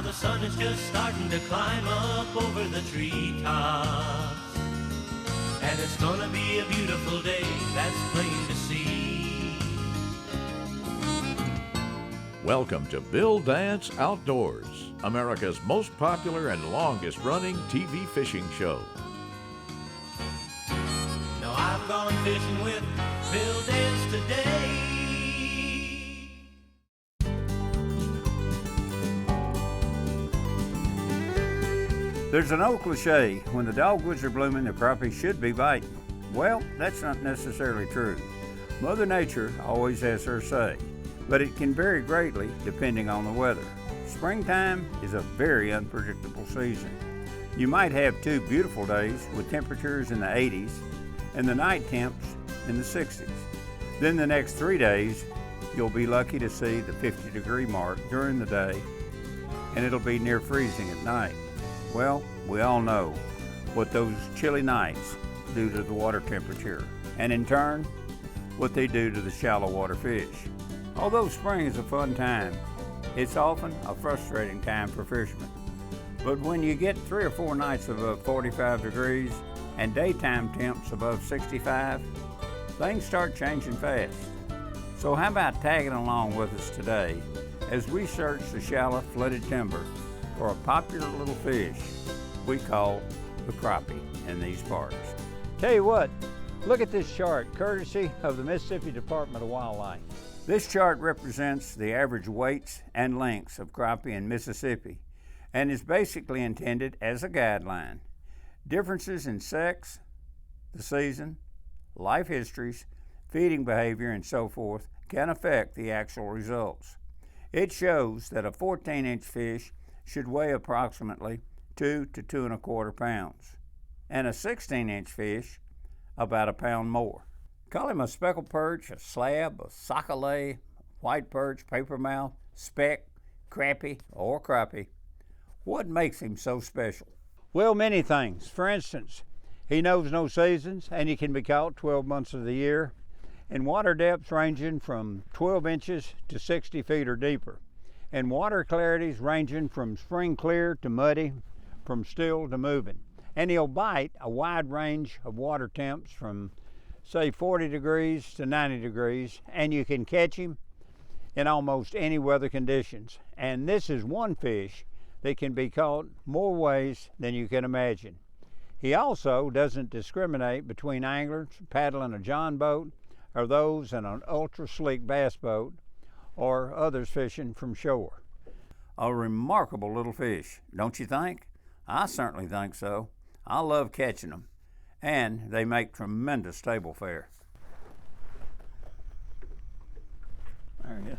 Now the sun is just starting to climb up over the treetops, and it's gonna be a beautiful day, that's plain to see. Welcome to Bill Dance Outdoors, America's most popular and longest running TV fishing show. Now I've gone fishing with Bill Dance today. There's an old cliche, when the dogwoods are blooming, the crappie should be biting. Well, that's not necessarily true. Mother Nature always has her say, but it can vary greatly depending on the weather. Springtime is a very unpredictable season. You might have 2 beautiful days with temperatures in the 80s and the night temps in the 60s. Then the next 3 days, you'll be lucky to see the 50-degree mark during the day, and it'll be near freezing at night. Well, we all know what those chilly nights do to the water temperature, and in turn, what they do to the shallow water fish. Although spring is a fun time, it's often a frustrating time for fishermen. But when you get 3 or 4 nights above 45 degrees and daytime temps above 65, things start changing fast. So how about tagging along with us today as we search the shallow flooded timber for a popular little fish we call the crappie in these parts. Tell you what, look at this chart, courtesy of the Mississippi Department of Wildlife. This chart represents the average weights and lengths of crappie in Mississippi and is basically intended as a guideline. Differences in sex, the season, life histories, feeding behavior, and so forth can affect the actual results. It shows that a 14-inch fish should weigh approximately 2 to 2¼ pounds, and a 16-inch fish about a pound more. Call him a speckled perch, a slab, a sockeye, white perch, papermouth, speck, crappie, or crappie. What makes him so special? Well, many things. For instance, he knows no seasons, and he can be caught 12 months of the year in water depths ranging from 12 inches to 60 feet or deeper, and water clarities ranging from spring clear to muddy, from still to moving. And he'll bite a wide range of water temps from, say, 40 degrees to 90 degrees, and you can catch him in almost any weather conditions. And this is one fish that can be caught more ways than you can imagine. He also doesn't discriminate between anglers paddling a john boat or those in an ultra-sleek bass boat or others fishing from shore. A remarkable little fish, don't you think? I certainly think so. I love catching them, and they make tremendous table fare. There he is.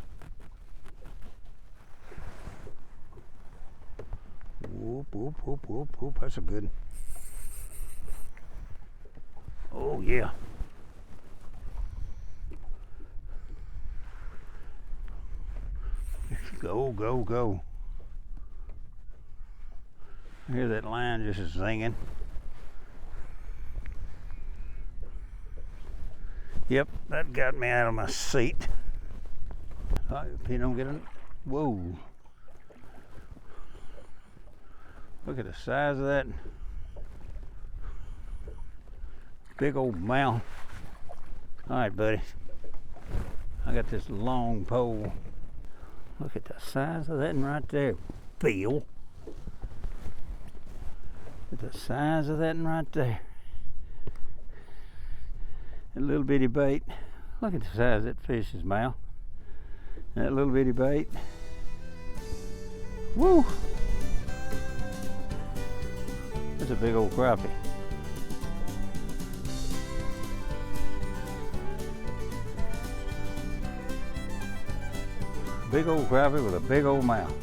Whoop, whoop, whoop, whoop, whoop. That's a good one. Oh, yeah. Go, go, go. I hear that line just singing. Yep, that got me out of my seat. If you don't get it, whoa. Look at the size of that big old mouth. All right, buddy. I got this long pole. Look at the size of that one right there, Bill. Look at the size of that one right there. That little bitty bait. Look at the size of that fish's mouth. That little bitty bait. Woo! That's a big old crappie. Big old crappie with a big old mouth.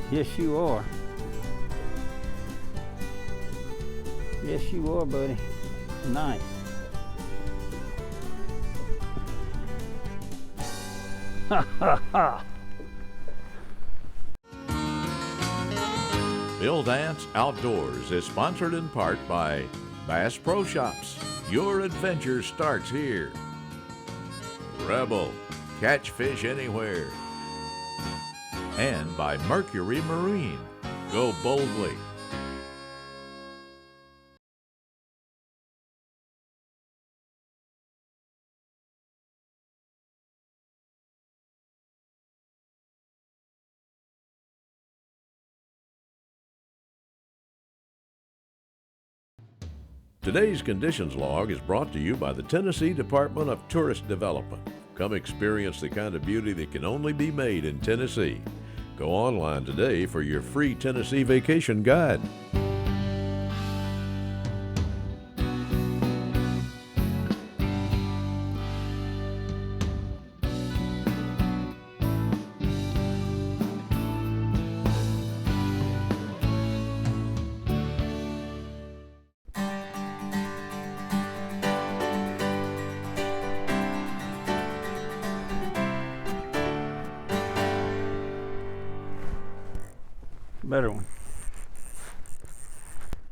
Yes, you are. Yes, you are, buddy. Nice. Ha ha ha! Bill Dance Outdoors is sponsored in part by Bass Pro Shops. Your adventure starts here. Rebel, catch fish anywhere. and by Mercury Marine. Go boldly. Today's Conditions Log is brought to you by the Tennessee Department of Tourist Development. Come experience the kind of beauty that can only be made in Tennessee. Go online today for your free Tennessee vacation guide. Better one.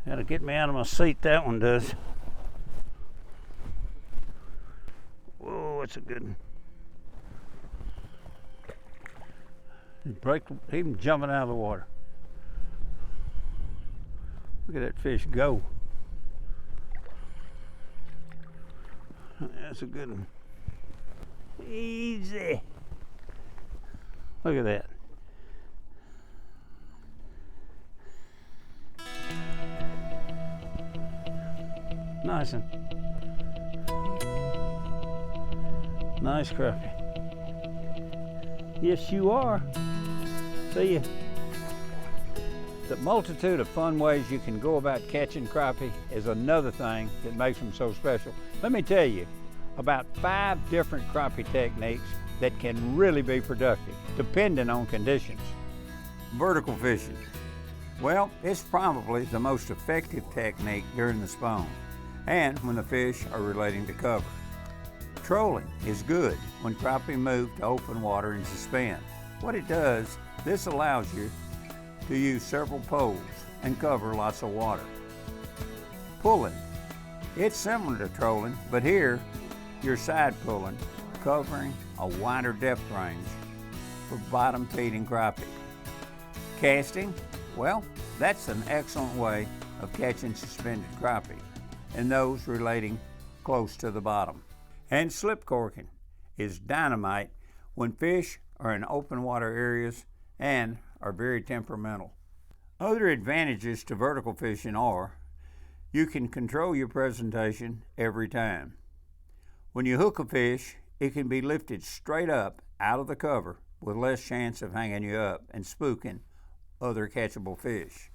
Gotta get me out of my seat, that one does. Whoa, that's a good one. Even jumping out of the water. Look at that fish go. That's a good one. Easy. Look at that. Nice one. Nice crappie. Yes, you are. See ya. The multitude of fun ways you can go about catching crappie is another thing that makes them so special. Let me tell you about 5 different crappie techniques that can really be productive, depending on conditions. Vertical fishing. Well, it's probably the most effective technique during the spawn and when the fish are relating to cover. Trolling is good when crappie move to open water and suspend. What it does, this allows you to use several poles and cover lots of water. Pulling. It's similar to trolling, but here you're side pulling, covering a wider depth range for bottom feeding crappie. Casting, well, that's an excellent way of catching suspended crappie and those relating close to the bottom. And slip corking is dynamite when fish are in open water areas and are very temperamental. Other advantages to vertical fishing are you can control your presentation every time. When you hook a fish, it can be lifted straight up out of the cover with less chance of hanging you up and spooking other catchable fish.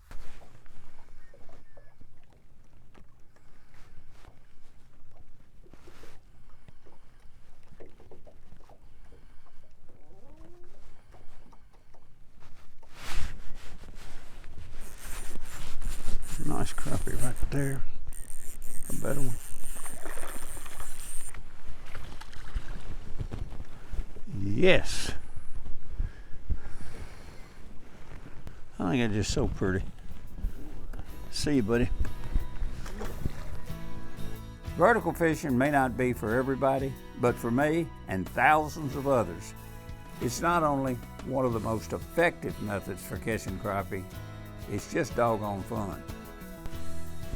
Nice crappie right there. A better one. Yes. I think it's just so pretty. See you, buddy. Vertical fishing may not be for everybody, but for me and thousands of others, it's not only one of the most effective methods for catching crappie, it's just doggone fun.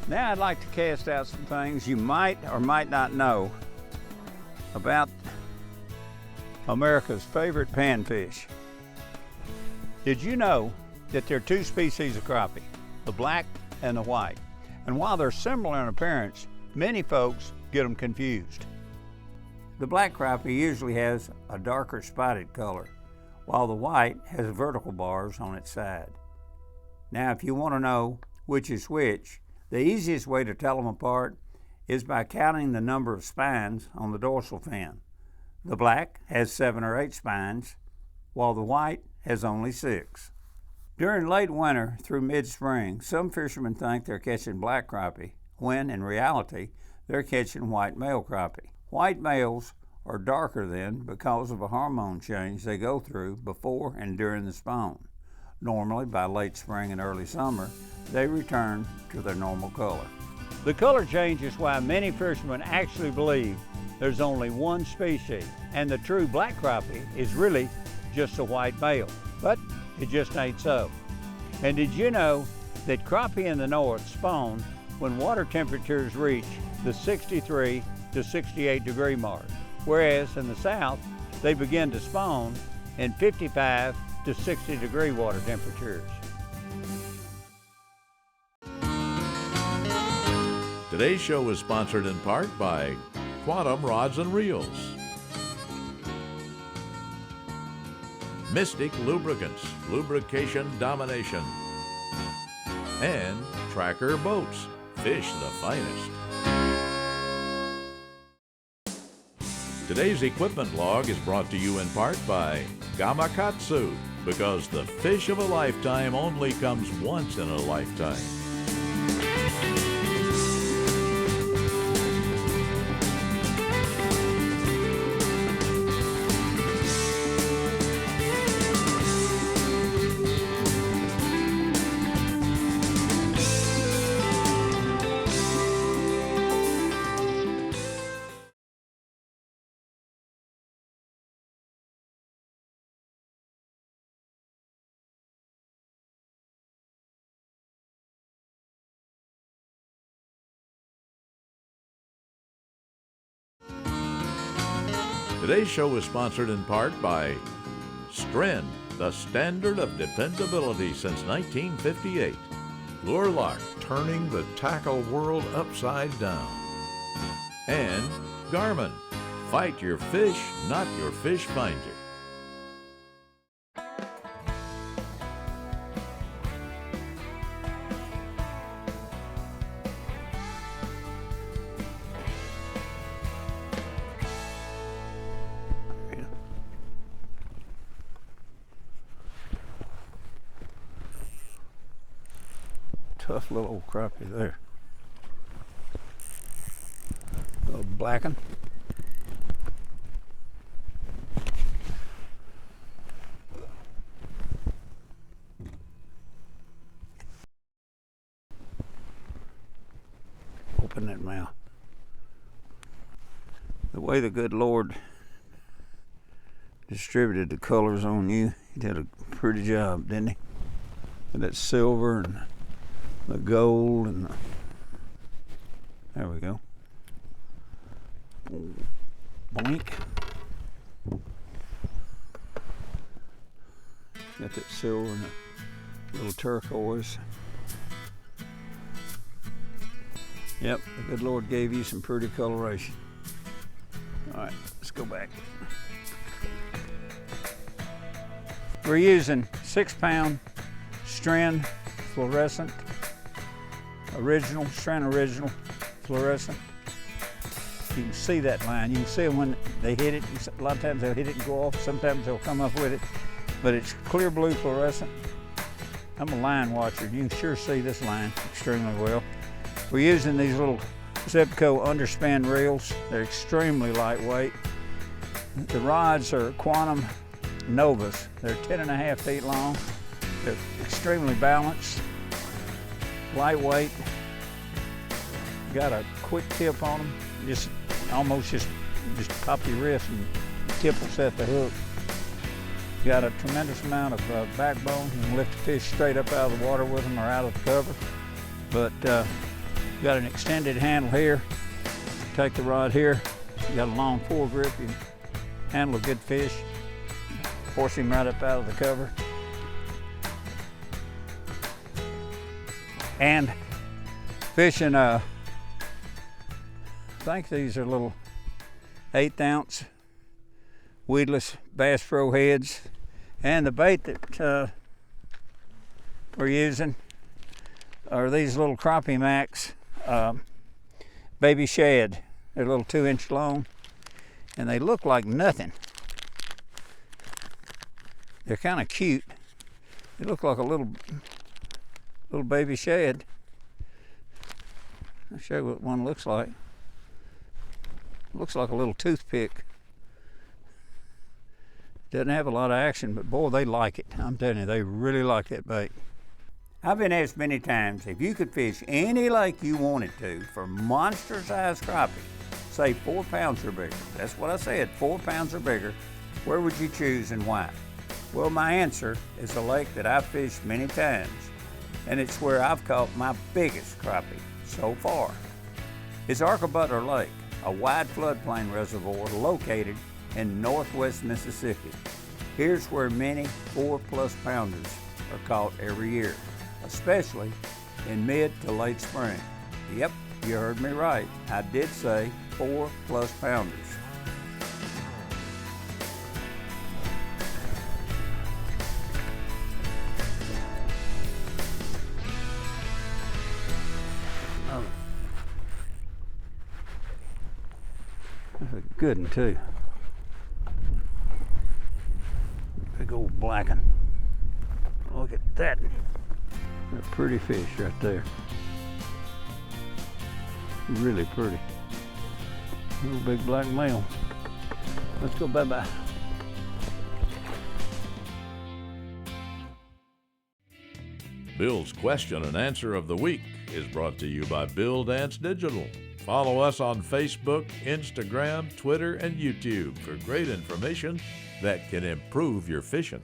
Now I'd like to cast out some things you might or might not know about America's favorite panfish. Did you know that there are 2 species of crappie, the black and the white? And while they're similar in appearance, many folks get them confused. The black crappie usually has a darker spotted color, while the white has vertical bars on its side. Now, if you want to know which is which, the easiest way to tell them apart is by counting the number of spines on the dorsal fin. The black has 7 or 8 spines, while the white has only 6. During late winter through mid-spring, some fishermen think they're catching black crappie, when in reality, they're catching white male crappie. White males are darker then because of a hormone change they go through before and during the spawn. Normally, by late spring and early summer, they return to their normal color. The color change is why many fishermen actually believe there's only one species, and the true black crappie is really just a white male. But It just ain't so. And did you know that crappie in the north spawn when water temperatures reach the 63 to 68 degree mark, whereas in the south, they begin to spawn in 55 to 60 degree water temperatures. Today's show is sponsored in part by Quantum Rods and Reels, Mystic Lubricants, Lubrication Domination, and Tracker Boats, fish the finest. Today's equipment log is brought to you in part by Gamakatsu, because the fish of a lifetime only comes once in a lifetime. Today's show is sponsored in part by Stren, the standard of dependability since 1958. Lure Lock, turning the tackle world upside down. And Garmin, fight your fish, not your fish find you. Tough little old crappie there. A little blackened. Open that mouth. The way the good Lord distributed the colors on you, he did a pretty job, didn't he? And that silver and the gold and there we go. Blink. Got that silver and a little turquoise. Yep, the good Lord gave you some pretty coloration. All right, let's go back. We're using 6-pound Stren fluorescent. Stren original fluorescent. You can see that line. You can see when they hit it. A lot of times they'll hit it and go off. Sometimes they'll come up with it. But it's clear blue fluorescent. I'm a line watcher. You can sure see this line extremely well. We're using these little Zebco underspan reels. They're extremely lightweight. The rods are Quantum Novas. They're 10.5 feet long. They're extremely balanced. Lightweight, got a quick tip on them. Just pop your wrist and the tip will set the hook. Got a tremendous amount of backbone. You can lift the fish straight up out of the water with them or out of the cover. But got an extended handle here. Take the rod here. You got a long foregrip. You can handle a good fish. Force him right up out of the cover. And fishing, I think these are little 1/8 ounce weedless Bass Pro heads. And the bait that we're using are these little Crappie Max baby shad. They're a little 2-inch long and they look like nothing. They're kind of cute. They look like a little baby shad. I'll show you what one looks like. Looks like a little toothpick. Doesn't have a lot of action, but boy, they like it. I'm telling you, they really like that bait. I've been asked many times if you could fish any lake you wanted to for monster-sized crappie, say 4 pounds or bigger. That's what I said, 4 pounds or bigger. Where would you choose and why? Well, my answer is a lake that I've fished many times, and it's where I've caught my biggest crappie so far. It's Butler Lake, a wide floodplain reservoir located in northwest Mississippi. Here's where many 4+ pounders are caught every year, especially in mid to late spring. Yep, you heard me right. I did say 4+ pounders. Oh, that's a good one too. Big old black one. Look at that. A pretty fish right there. Really pretty. Little big black male. Let's go bye-bye. Bill's question and answer of the week is brought to you by Bill Dance Digital. Follow us on Facebook, Instagram, Twitter, and YouTube for great information that can improve your fishing.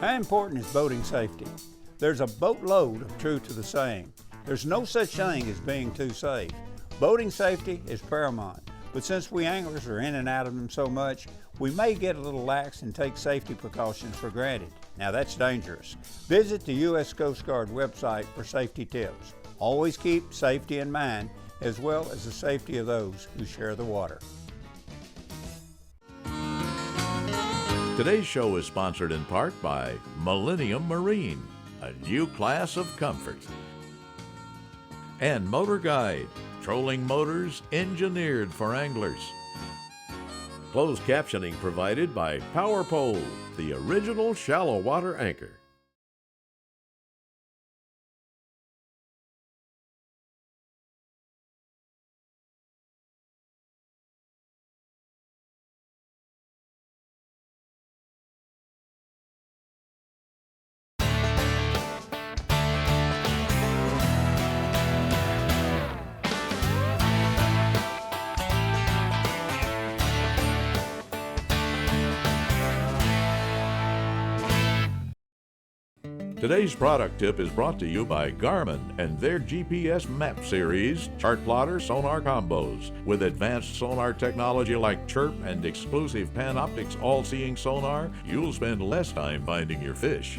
How important is boating safety? There's a boatload of truth to the saying. There's no such thing as being too safe. Boating safety is paramount, but since we anglers are in and out of them so much, we may get a little lax and take safety precautions for granted. Now that's dangerous. Visit the U.S. Coast Guard website for safety tips. Always keep safety in mind, as well as the safety of those who share the water. Today's show is sponsored in part by Millennium Marine, a new class of comfort, and Motor Guide, trolling motors engineered for anglers. Closed captioning provided by Power Pole, the original shallow water anchor. Today's product tip is brought to you by Garmin and their GPS map series, chart plotter sonar combos. With advanced sonar technology like Chirp and exclusive Panoptix all-seeing sonar, you'll spend less time finding your fish.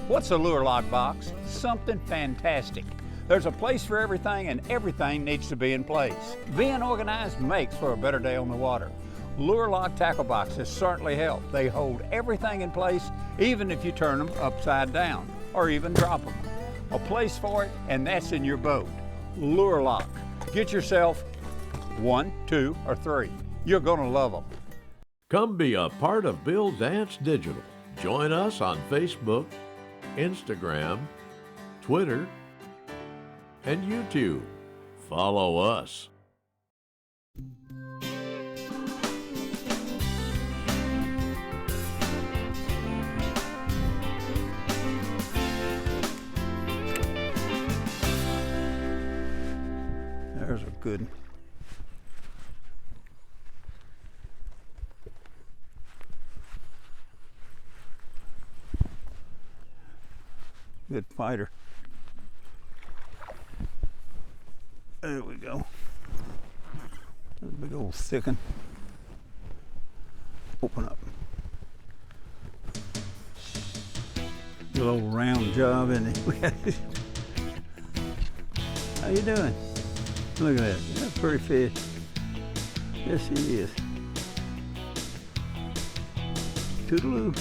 What's a lure lock box? Something fantastic. There's a place for everything, and everything needs to be in place. Being organized makes for a better day on the water. Lure lock tackle boxes certainly help. They hold everything in place, even if you turn them upside down or even drop them. A place for it, and that's in your boat. Lure lock. Get yourself 1, 2, or 3. You're gonna love them. Come be a part of Bill Dance Digital. Join us on Facebook, Instagram, Twitter, and YouTube. Follow us. There's a good one. Good fighter. There we go. That's a big old thick one. Open up. Good old round job, isn't it? How you doing? Look at that. That's a pretty fish. Yes, he is. Toodaloo.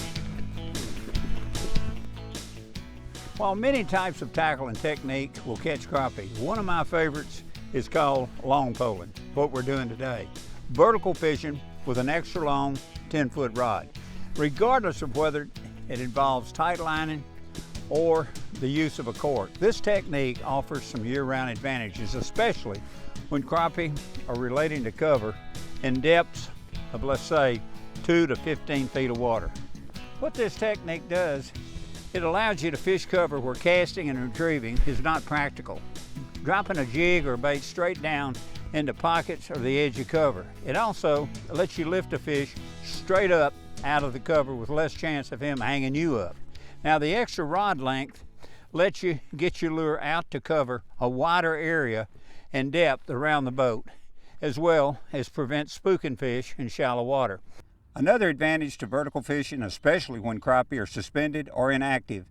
While many types of tackle and technique will catch crappie, one of my favorites is called long poling, what we're doing today. Vertical fishing with an extra long 10-foot rod. Regardless of whether it involves tight lining or the use of a cork, this technique offers some year-round advantages, especially when crappie are relating to cover in depths of, let's say, 2 to 15 feet of water. What this technique does, it allows you to fish cover where casting and retrieving is not practical. Dropping a jig or bait straight down into pockets or the edge of cover. It also lets you lift a fish straight up out of the cover with less chance of him hanging you up. Now the extra rod length lets you get your lure out to cover a wider area and depth around the boat, as well as prevent spooking fish in shallow water. Another advantage to vertical fishing, especially when crappie are suspended or inactive,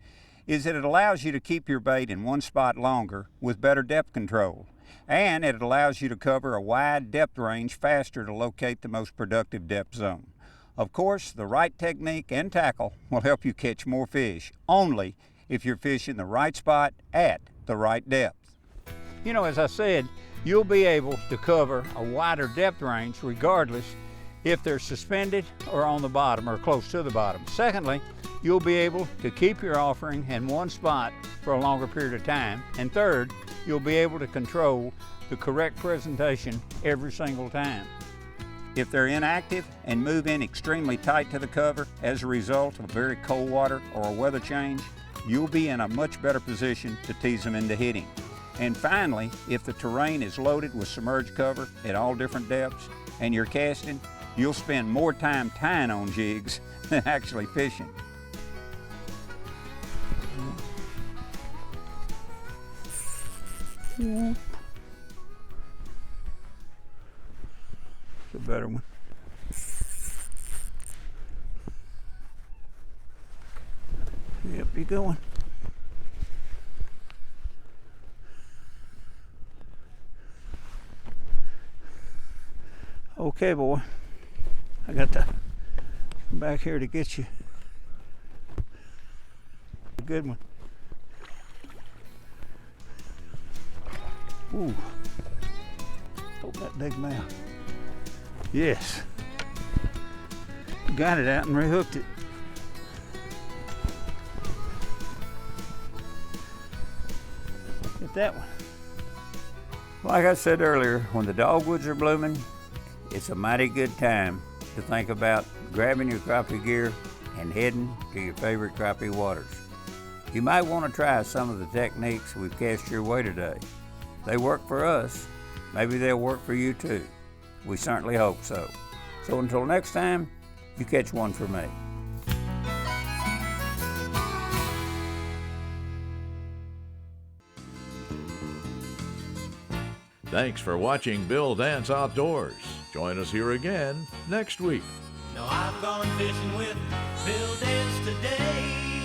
is that it allows you to keep your bait in one spot longer with better depth control. And it allows you to cover a wide depth range faster to locate the most productive depth zone. Of course, the right technique and tackle will help you catch more fish, only if you're fishing the right spot at the right depth. You know, as I said, you'll be able to cover a wider depth range regardless if they're suspended or on the bottom or close to the bottom. Secondly, you'll be able to keep your offering in one spot for a longer period of time. And third, you'll be able to control the correct presentation every single time. If they're inactive and move in extremely tight to the cover as a result of very cold water or a weather change, you'll be in a much better position to tease them into hitting. And finally, if the terrain is loaded with submerged cover at all different depths and you're casting, you'll spend more time tying on jigs than actually fishing. Yeah. It's a better one. Yep, you going. Okay, boy. I got to come back here to get you. A good one. Ooh. Oh, that big mouth. Yes. Got it out and rehooked it. Get that one. Like I said earlier, when the dogwoods are blooming, it's a mighty good time to think about grabbing your crappie gear and heading to your favorite crappie waters. You might want to try some of the techniques we've cast your way today. They work for us, maybe they'll work for you too. We certainly hope so. So until next time, you catch one for me. Thanks for watching Bill Dance Outdoors. Join us here again next week. Now I've gone fishing with Bill Dance today.